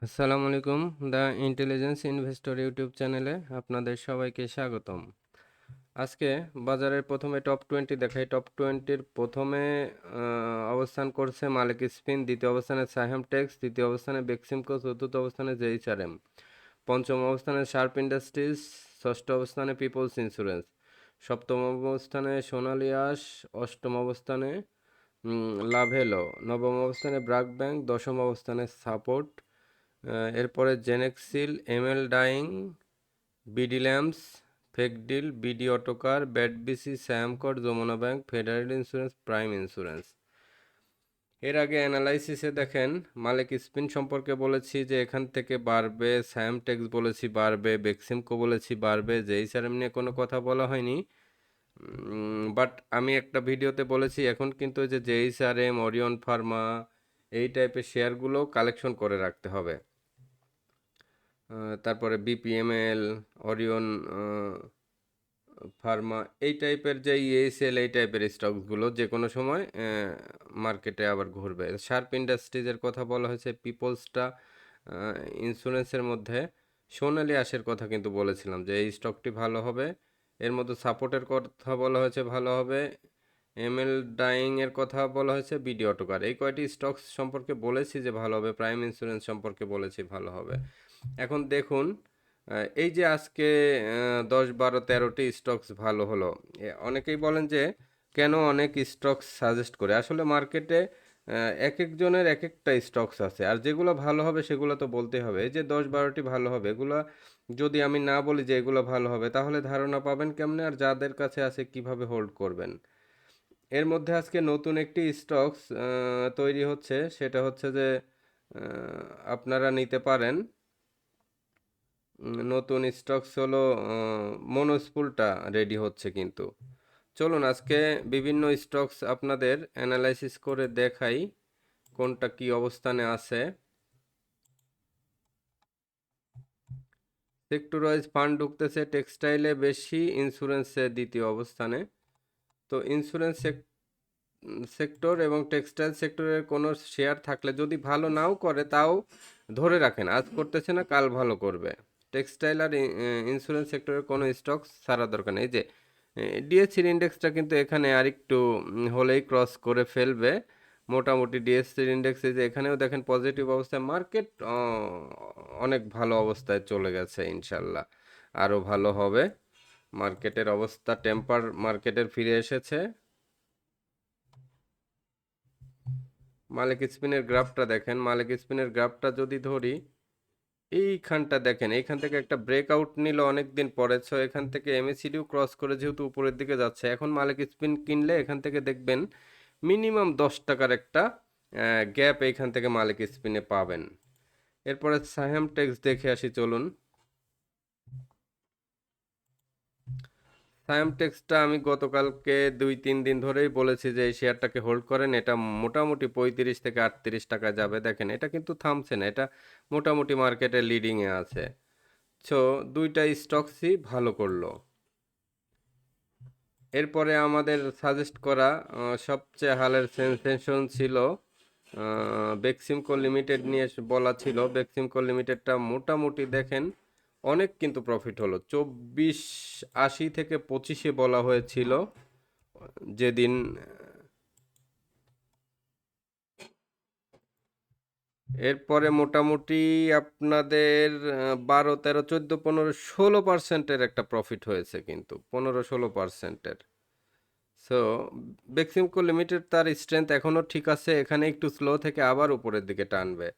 আসসালামু আলাইকুম। The intelligence investor YouTube চ্যানেলে আপনাদের সবাইকে স্বাগতম। আজকে বাজারের প্রথমে টপ 20 দেখাই। টপ 20-র প্রথমে অবস্থান করছে মালিক স্পিন, দ্বিতীয় অবস্থানে সাহেম টেক্স, তৃতীয় অবস্থানে বেক্সিমকো, চতুর্থ অবস্থানে জেইচআরএম, পঞ্চম অবস্থানে শার্প ইন্ডাস্ট্রিজ, ষষ্ঠ অবস্থানে পিপলস ইন্স্যুরেন্স, সপ্তম অবস্থানে সোনালী আঁশ, অষ্টম অবস্থানে লাভেলো, নবম অবস্থানে ব্রাক ব্যাংক, দশম অবস্থানে সাপোর্ট, এরপরে Genexil, ML Dyeing, BD Lamps, ফেকডিল, বিডি অটোকার, ব্যাটবিসি, স্যামকট, Jamuna Bank, Federal Insurance, Prime Insurance. এর আগে অ্যানালাইসিসে দেখেন মালিক স্পিন সম্পর্কে বলেছি যে এখান থেকে বাড়বে, স্যামটেক্স বলেছি বাড়বে, বেক্সিমকো বলেছি বাড়বে, জেইচআরএম নিয়ে কোনো কথা বলা হয়নি। বাট আমি একটা ভিডিওতে বলেছি এখন কিন্তু যে জেইচআরএম, ওরিয়ন ফার্মা এই টাইপের শেয়ারগুলো কালেকশন করে রাখতে হবে। তারপরে বিপিএমএল, ওরিয়ন ফার্মা এই টাইপের যে ইএসএল এই টাইপের স্টকসগুলো যে কোনো সময় মার্কেটে আবার ঘুরবে। শার্প ইন্ডাস্ট্রিজের কথা বলা হয়েছে, পিপলসটা ইন্স্যুরেন্সের মধ্যে, সোনালী আঁশের কথা কিন্তু বলেছিলাম যে এই স্টকটি ভালো হবে। এর মধ্যে সাপোর্টের কথা বলা হয়েছে ভালো হবে, এমএল ডাইং এর কথা বলা হয়েছে, বিডি অটোকার এই কয়টি স্টকস সম্পর্কে বলেছি যে ভালো হবে। প্রাইম ইন্স্যুরেন্স সম্পর্কে বলেছি ভালো হবে। এখন দেখুন এই যে আজকে 10, 12, 13টি স্টকস ভালো হলো। অনেকেই বলেন যে কেন অনেক স্টকস সাজেস্ট করে, আসলে মার্কেটে এক একজনের এক একটা স্টকস আছে, আর যেগুলো ভালো হবে সেগুলো তো বলতে হবে। এই যে 10, 12টি ভালো হবে, এগুলো যদি আমি না বলি যে এগুলো ভালো হবে তাহলে ধারণা পাবেন কেমনে, আর যাদের কাছে আছে কিভাবে হোল্ড করবেন। এর মধ্যে আজকে নতুন একটি স্টকস তৈরি হচ্ছে, সেটা হচ্ছে যে আপনারা নিতে পারেন। নতুন স্টকস হলো মনোস্পুলটা রেডি হচ্ছে কিন্তু। চলুন আজকে বিভিন্ন স্টকস আপনাদের অ্যানালাইসিস করে দেখাই কোনটা কি অবস্থানে আছে। সেক্টর ওয়াইজ ফান্ড ঢুকতেছে, টেক্সটাইলে বেশি, ইন্স্যুরেন্সে দ্বিতীয় অবস্থানে। তো ইন্স্যুরেন্স সেক্টর এবং টেক্সটাইল সেক্টরের কোনো শেয়ার থাকলে যদি ভালো নাও করে তাও ধরে রাখেন, আজ করতেছে না কাল ভালো করবে। টেক্সটাইল আর ইন্স্যুরেন্স সেক্টরের কোনো স্টক ছাড়া দরকার নেই। এই যে ডিএসসির ইন্ডেক্সটা কিন্তু এখানে আরেকটু হলেই ক্রস করে ফেলবে মোটামুটি। ডিএসসির ইন্ডেক্স যে এখানেও দেখেন পজিটিভ অবস্থায়, মার্কেট অনেক ভালো অবস্থায় চলে গেছে, ইনশাল্লাহ আরও ভালো হবে। মার্কেটের অবস্থা টেম্পার মার্কেটের ফিরে এসেছে। মালিক স্পিনের গ্রাফটা দেখেন, মালিক স্পিনের গ্রাফটা যদি ধরি, এইখানটা দেখেন, এইখান থেকে একটা ব্রেকআউট নিল অনেক দিন পরে। সো এখান থেকে এমএসিডিও ক্রস করে যেহেতু উপরের দিকে যাচ্ছে, এখন মালিক স্পিন কিনলে এখান থেকে দেখবেন মিনিমাম 10 টাকার একটা গ্যাপ এইখান থেকে মালিক স্পিনে পাবেন। এরপরে সাহেম টেক্স দেখে আসি চলুন। সায়ামটেক্সটা আমি গতকালকে 2-3 দিন ধরেই বলেছি যে এই শেয়ারটাকে হোল্ড করেন, এটা মোটামুটি 35 থেকে 38 টাকা যাবে। দেখেন এটা কিন্তু থামছে না, এটা মোটামুটি মার্কেটে লিডিংয়ে আছে। সো দুইটা স্টকসই ভালো করলো। এরপরে আমাদের সাজেস্ট করা সবচেয়ে হালের সেনসেশন ছিল বেক্সিমকো লিমিটেড নিয়ে বলা ছিল। বেক্সিমকো লিমিটেডটা মোটামুটি দেখেন অনেক কিন্তু প্রফিট হলো, 24.80 থেকে 25-এ বলা হয়েছিল যেদিন। এরপরে মোটামুটি আপনাদের 12, 13, 14, 15, 16% একটা প্রফিট হয়েছে কিন্তু, 15-16%। সো বেক্সিমকো লিমিটেড তার স্ট্রেংথ এখনও ঠিক আছে, এখানে একটু স্লো থেকে আবার উপরের দিকে টানবে।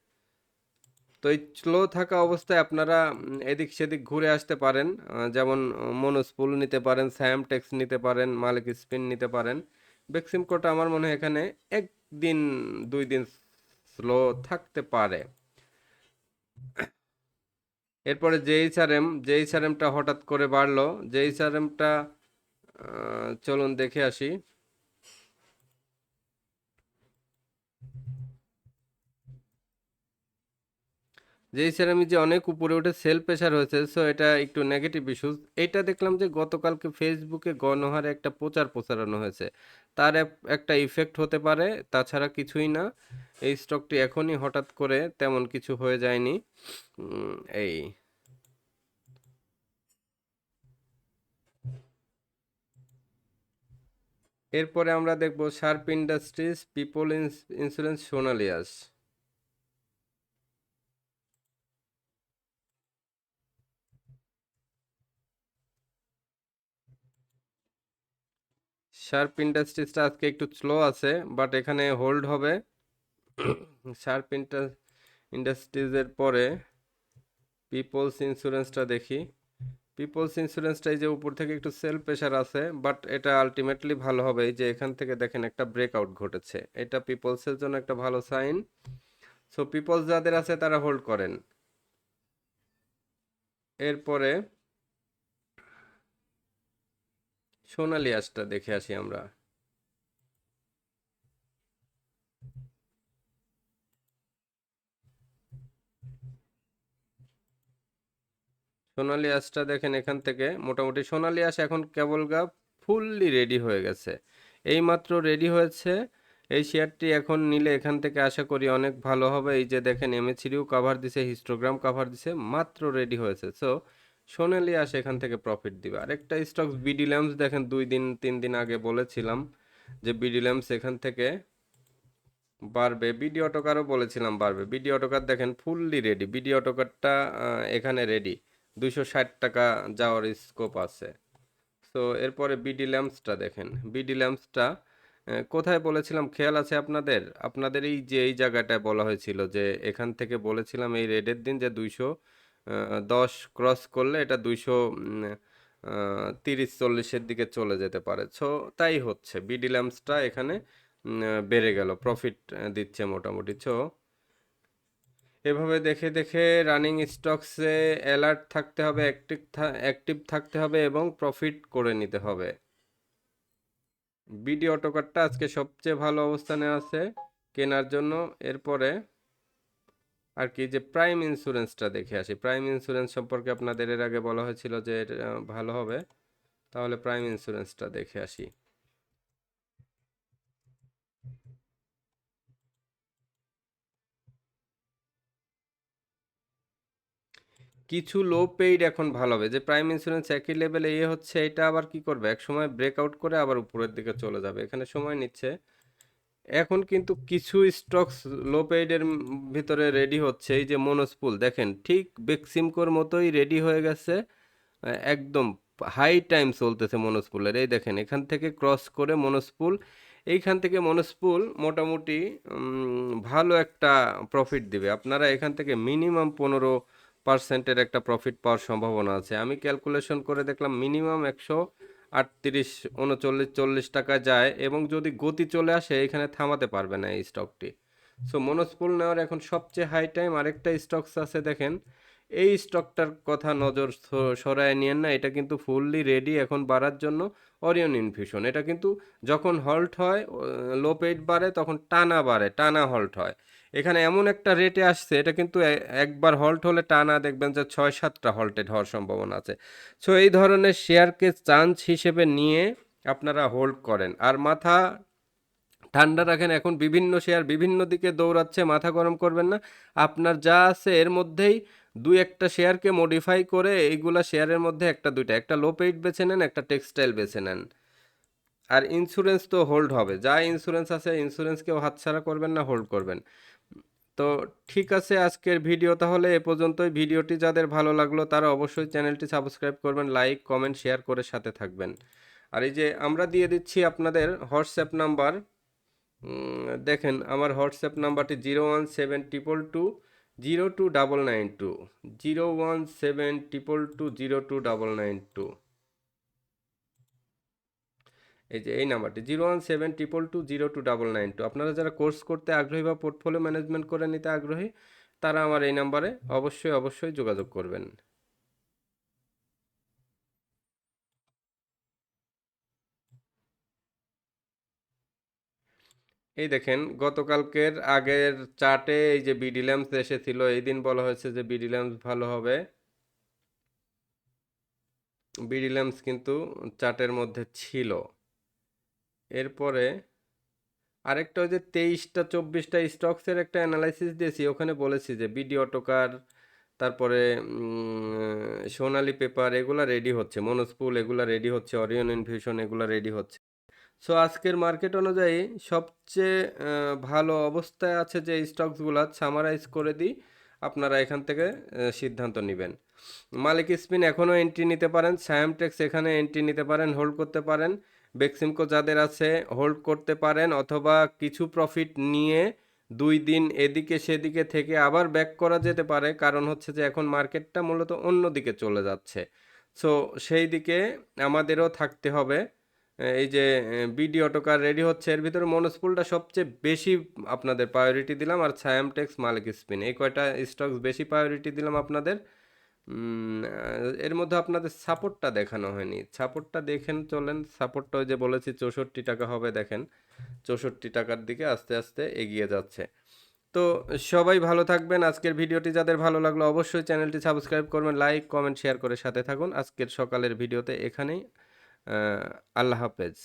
তো এই স্লো থাকা অবস্থায় আপনারা এদিক সেদিক ঘুরে আসতে পারেন, যেমন মনোস্পুল নিতে পারেন, স্যামটেক্স নিতে পারেন, মালিক স্পিন নিতে পারেন। বেক্সিমকোটা আমার মনে হয় এখানে 1 দিন 2 দিন স্লো থাকতে পারে। এরপরে জেইচআরএমটা হঠাৎ করে বাড়লো। জেইচআরএমটা চলুন দেখে আসি। যেই সেরামি যে অনেক উপরে উঠে সেল প্রেশার হয়েছে, সো এটা একটু নেগেটিভ ইস্যুস। এইটা দেখলাম যে গতকালকে ফেসবুকে গণহারে একটা প্রচারানো হয়েছে, তার একটা ইফেক্ট হতে পারে, তাছাড়া কিছুই না। এই স্টকটি এখনই হঠাৎ করে তেমন কিছু হয়ে যায়নি। এই এরপরে আমরা দেখব শার্প ইন্ডাস্ট্রিজ, পিপল ইন্স্যুরেন্স, সোনালিয়াস। শার্প ইন্ডাস্ট্রিজটা আজকে একটু স্লো আছে, বাট এখানে হোল্ড হবে। শার্প ইন্ডাস্ট্রিজের পরে পিপলস ইন্স্যুরেন্সটা দেখি। পিপলস ইন্স্যুরেন্সটা এই যে উপর থেকে একটু সেল প্রেশার আছে, বাট এটা আলটিমেটলি ভালো হবে। এই যে এখান থেকে দেখেন একটা ব্রেকআউট ঘটেছে, এটা পিপলসের জন্য একটা ভালো সাইন। সো পিপলস যাদের আছে তারা হোল্ড করেন। এরপরে সোনালিয়াসটা দেখে আসি আমরা। সোনালী আঁশটা দেখেন এখান থেকে মোটামুটি সোনালী আঁশ এখন কেবল গা ফুললি রেডি হয়ে গেছে, এইমাত্র রেডি হয়েছে। এই শেয়ারটি এখন নিলে এখান থেকে আশা করি অনেক ভালো হবে। এই যে দেখেন এমএসিডিও কাভার দিছে, হিস্টোগ্রাম কাভার দিছে, মাত্র রেডি হয়েছে। সো সোনালী আঁশ এখান থেকে প্রফিট দিবে। আরেকটা স্টক বিডি ল্যাম্পস দেখেন, 2 দিন 3 দিন আগে বলেছিলাম যে বিডি ল্যাম্পস এখান থেকে বাড়বে। বিডি অটোকারও বলেছিলাম বাড়বে। বিডি অটোকার দেখেন ফুললি রেডি, বিডি অটোকারটা এখানে রেডি, 260 টাকা যাওয়ার স্কোপ আছে। তো এরপরে বিডি ল্যাম্পসটা দেখেন, বিডি ল্যাম্পসটা কোথায় বলেছিলাম খেয়াল আছে আপনাদের? আপনাদের এই যে এই জায়গাটায় বলা হয়েছিল যে এখান থেকে বলেছিলাম এই রেডের দিন যে 210 ক্রস করলে এটা 230-40-এর দিকে চলে যেতে পারে। সো তাই হচ্ছে, বিডি ল্যাম্পসটা এখানে বেড়ে গেল, প্রফিট দিচ্ছে মোটামুটি। সো এভাবে দেখে দেখে রানিং স্টকসে অ্যালার্ট থাকতে হবে, অ্যাক্টিভ থাকতে হবে এবং প্রফিট করে নিতে হবে। বিডি অটোকারটা আজকে সবচেয়ে ভালো অবস্থানে আছে কেনার জন্য। এরপরে আর কি যে প্রাইম ইন্স্যুরেন্সটা দেখে আসি। প্রাইম ইন্স্যুরেন্স সম্পর্কে আপনাদের এর আগে বলা হয়েছিল যে এটা ভালো হবে, তাহলে প্রাইম ইন্স্যুরেন্সটা দেখে আসি। কিছু লো পেইড এখন ভালো হবে, যে প্রাইম ইন্স্যুরেন্স একই লেভেলে হচ্ছে, এটা আবার কি করবে, এক সময় ব্রেকআউট করে আবার উপরের দিকে চলে যাবে, এখানে সময় নিচ্ছে। এখন কিন্তু কিছু স্টকস লো পেইডের ভিতরে রেডি হচ্ছে। এই যে মনোস্পুল দেখেন, ঠিক বেক্সিমকোর মতোই রেডি হয়ে গেছে, একদম হাই টাইম চলতেছে মনোস্পুলের। এই দেখেন এখান থেকে ক্রস করে মনোস্পুল, এইখান থেকে মনোস্পুল মোটামুটি ভালো একটা প্রফিট দিবে। আপনারা এখান থেকে মিনিমাম 15% একটা প্রফিট পাওয়ার সম্ভাবনা আছে। আমি ক্যালকুলেশন করে দেখলাম মিনিমাম 138-39-40 টাকা যায়, এবং যদি গতি চলে আসে এখানে থামাতে পারবে না এই স্টকটি। সো মনোস্পুল নেওয়ার এখন সবচেয়ে হাই টাইম। আরেকটা স্টকস আছে দেখেন, এই স্টকটার কথা নজর সরায় নিয়েন না, এটা কিন্তু ফুললি রেডি এখন বাড়ার জন্য। অরিয়ন ইনফিউশন, এটা কিন্তু যখন হল্ট হয়, লো পেইড বাড়ে, তখন টানা বাড়ে, টানা হল্ট হয়। এখানে এমন একটা রেটে আসছে, এটা কিন্তু একবার হল্ট হলে টানা দেখবেন যে 6-7টা হল্টেড হওয়ার সম্ভাবনা আছে। সো এই ধরনের শেয়ারকে চান্স হিসেবে নিয়ে আপনারা হোল্ড করেন, আর মাথা ঠান্ডা রাখেন। এখন বিভিন্ন শেয়ার বিভিন্ন দিকে দৌড়াচ্ছে, মাথা গরম করবেন না। আপনার যা আছে এর মধ্যেই দুই একটা শেয়ারকে মডিফাই করে এইগুলা শেয়ারের মধ্যে একটা দুইটা, একটা লো পেইড বেছে নেন, একটা টেক্সটাইল বেছে নেন। আর ইন্স্যুরেন্স তো হোল্ড হবে, যা ইন্স্যুরেন্স আছে ইন্স্যুরেন্সকেও হাতছাড়া করবেন না, হোল্ড করবেন। তো ঠিক আছে, আজকের ভিডিও তাহলে এ পর্যন্তই। ভিডিওটি যাদের ভালো লাগলো তারা অবশ্যই চ্যানেলটি সাবস্ক্রাইব করবেন, লাইক কমেন্ট শেয়ার করে সাথে থাকবেন। আর এই যে আমরা দিয়ে দিচ্ছি আপনাদের হোয়াটসঅ্যাপ নাম্বার, দেখেন আমার হোয়াটসঅ্যাপ নাম্বারটি 01722202992, 01722202992। এই যে এই নাম্বারটি 01722202992। আপনারা যারা কোর্স করতে আগ্রহী বা পোর্টফোলিও ম্যানেজমেন্ট করে নিতে আগ্রহী, তারা আমার এই নাম্বারে অবশ্যই অবশ্যই যোগাযোগ করবেন। এই দেখেন গতকালকের আগের চার্টে এই যে বিডি ল্যাম্পস এসেছিল, এই দিন বলা হয়েছে যে বিডি ল্যাম্পস ভালো হবে। বিডি ল্যাম্পস কিন্তু চার্টের মধ্যে ছিল। এরপরে আরেকটা ওই যে 23টা 24টা স্টকসের একটা অ্যানালাইসিস দিয়েছি, ওখানে বলেছি যে বিডি অটোকার, তারপরে সোনালী পেপার এগুলা রেডি হচ্ছে, মনোস্পুল এগুলা রেডি হচ্ছে, অরিয়ন ইনফিউশন এগুলা রেডি হচ্ছে। সো আজকের মার্কেট অনুযায়ী সবচেয়ে ভালো অবস্থায় আছে যে স্টকসগুলো সামারাইজ করে দিই, আপনারা এখান থেকে সিদ্ধান্ত নেবেন। মালিক স্পিন এখনও এন্ট্রি নিতে পারেন, সায়ামটেক্স এখানে এন্ট্রি নিতে পারেন, হোল্ড করতে পারেন। বেক্সিমকো যাদের আছে হোল্ড করতে পারেন, অথবা কিছু প্রফিট নিয়ে 2 দিন এদিকে সেদিকে থেকে আবার ব্যাক করা যেতে পারে, কারণ হচ্ছে যে এখন মার্কেটটা মূলত অন্য দিকে চলে যাচ্ছে। সো সেই দিকে আমাদেরও থাকতে হবে। এই যে বিডি অটোকার রেডি হচ্ছে, এর ভিতরে মনোস্পুলটা সবচেয়ে বেশি আপনাদের প্রায়োরিটি দিলাম, আর সায়ামটেক্স মালিক স্পিন এই কয়টা স্টকস বেশি প্রায়োরিটি দিলাম আপনাদের। এর মধ্যে আপনাদের সাপোর্টটা দেখানো হয়নি, সাপোর্টটা দেখেন চলেন। সাপোর্টটা ওই যে বলেছি 64 টাকা হবে, দেখেন 64 টাকার দিকে আস্তে আস্তে এগিয়ে যাচ্ছে। তো সবাই ভালো থাকবেন। আজকের ভিডিওটি যাদের ভালো লাগলো অবশ্যই চ্যানেলটি সাবস্ক্রাইব করবেন, লাইক কমেন্ট শেয়ার করে সাথে থাকুন। আজকের সকালের ভিডিওতে এখানেই। আল্লাহ হাফেজ।